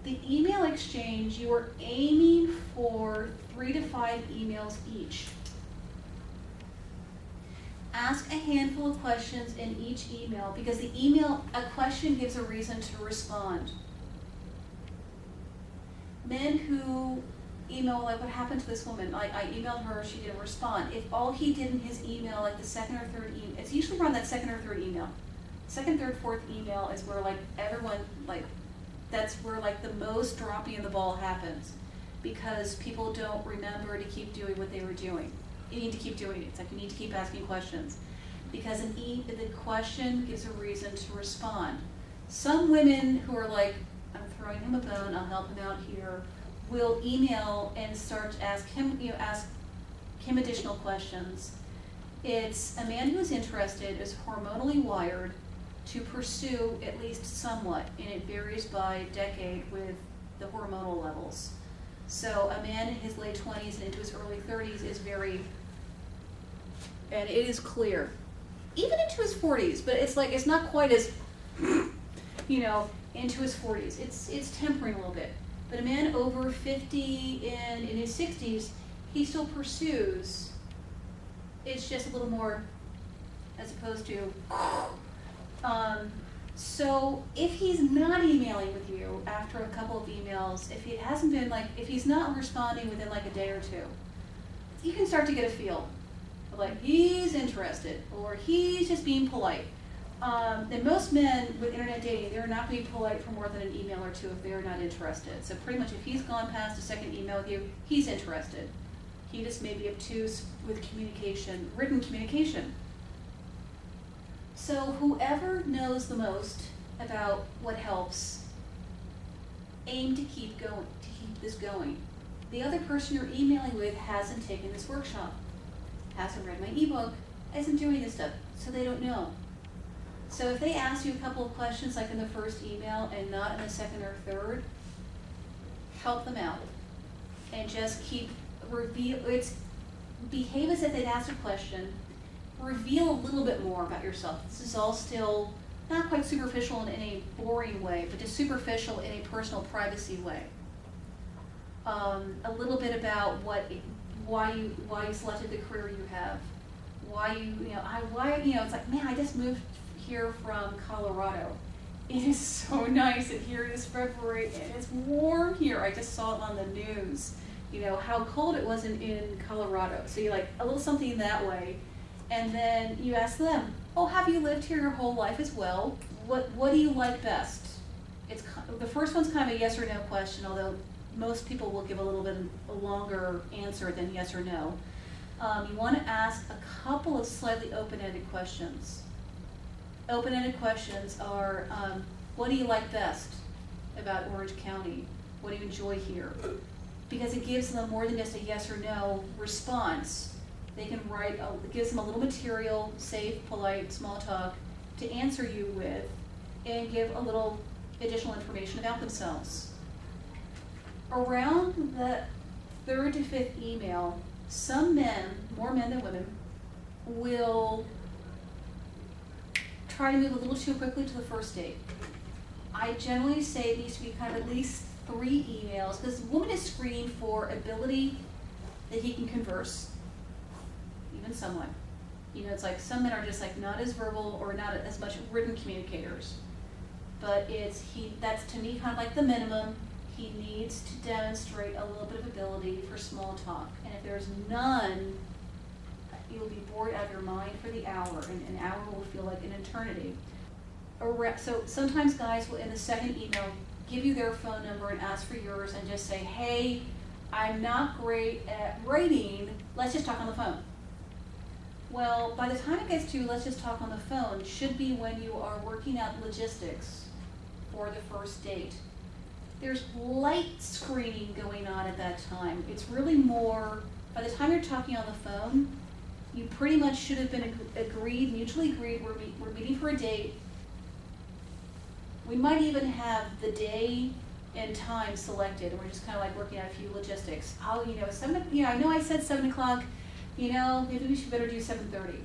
The email exchange, you are aiming for 3 to 5 emails each. Ask a handful of questions in each email, because a question gives a reason to respond. Men who email, like what happened to this woman, I emailed her, she didn't respond. If all he did in his email, like the second or third email, it's usually around that second or third email. Second, third, fourth email is where like everyone, like that's where like the most dropping of the ball happens, because people don't remember to keep doing what they were doing. You need to keep doing it. It's like you need to keep asking questions, because the question gives a reason to respond. Some women who are like, I'm throwing him a bone, I'll help him out here, will email and start to ask him additional questions. It's a man who is interested, is hormonally wired to pursue at least somewhat, and it varies by decade with the hormonal levels. So a man in his late 20s and into his early 30s is very, and it is clear, even into his 40s, but it's like, it's not quite as, into his 40s. It's tempering a little bit. But a man over 50 and in his 60s, he still pursues. It's just a little more, as opposed to, so if he's not emailing with you after a couple of emails, if it hasn't been like, if he's not responding within like a day or two, you can start to get a feel of like he's interested or he's just being polite. Then most men with internet dating, they're not going to be polite for more than an email or two if they're not interested. So pretty much if he's gone past a second email with you, he's interested. He just may be obtuse with communication, written communication. So whoever knows the most about what helps, aim to keep this going. The other person you're emailing with hasn't taken this workshop, hasn't read my ebook, isn't doing this stuff, so they don't know. So if they ask you a couple of questions like in the first email and not in the second or third, help them out and just behave as if they'd asked a question. Reveal a little bit more about yourself. This is all still not quite superficial in a boring way, but just superficial in a personal privacy way. A little bit about why you selected the career you have, it's like, man, I just moved here from Colorado. It is so nice, and here it is February, and it's warm here. I just saw it on the news, how cold it was in Colorado. So you like a little something that way. And then you ask them, oh, have you lived here your whole life as well? What do you like best? The first one's kind of a yes or no question, although most people will give a little bit a longer answer than yes or no. You want to ask a couple of slightly open-ended questions. Open-ended questions are, what do you like best about Orange County? What do you enjoy here? Because it gives them more than just a yes or no response. They can write, it gives them a little material, safe, polite, small talk, to answer you with and give a little additional information about themselves. Around the third to fifth email, some men, more men than women, will try to move a little too quickly to the first date. I generally say it needs to be kind of at least 3 emails, because the woman is screening for ability that he can converse, even somewhat. It's like some men are just like not as verbal or not as much written communicators. But that's to me kind of like the minimum. He needs to demonstrate a little bit of ability for small talk. And if there's none, you'll be bored out of your mind for the hour, and an hour will feel like an eternity. So sometimes guys will, in the second email, give you their phone number and ask for yours and just say, hey, I'm not great at writing, let's just talk on the phone. Well, by the time it gets to let's just talk on the phone, should be when you are working out logistics for the first date. There's light screening going on at that time. It's really more, by the time you're talking on the phone, you pretty much should have been mutually agreed, we're meeting for a date. We might even have the day and time selected, and we're just kind of like working out a few logistics. I know I said 7 o'clock, maybe we should better do 7:30.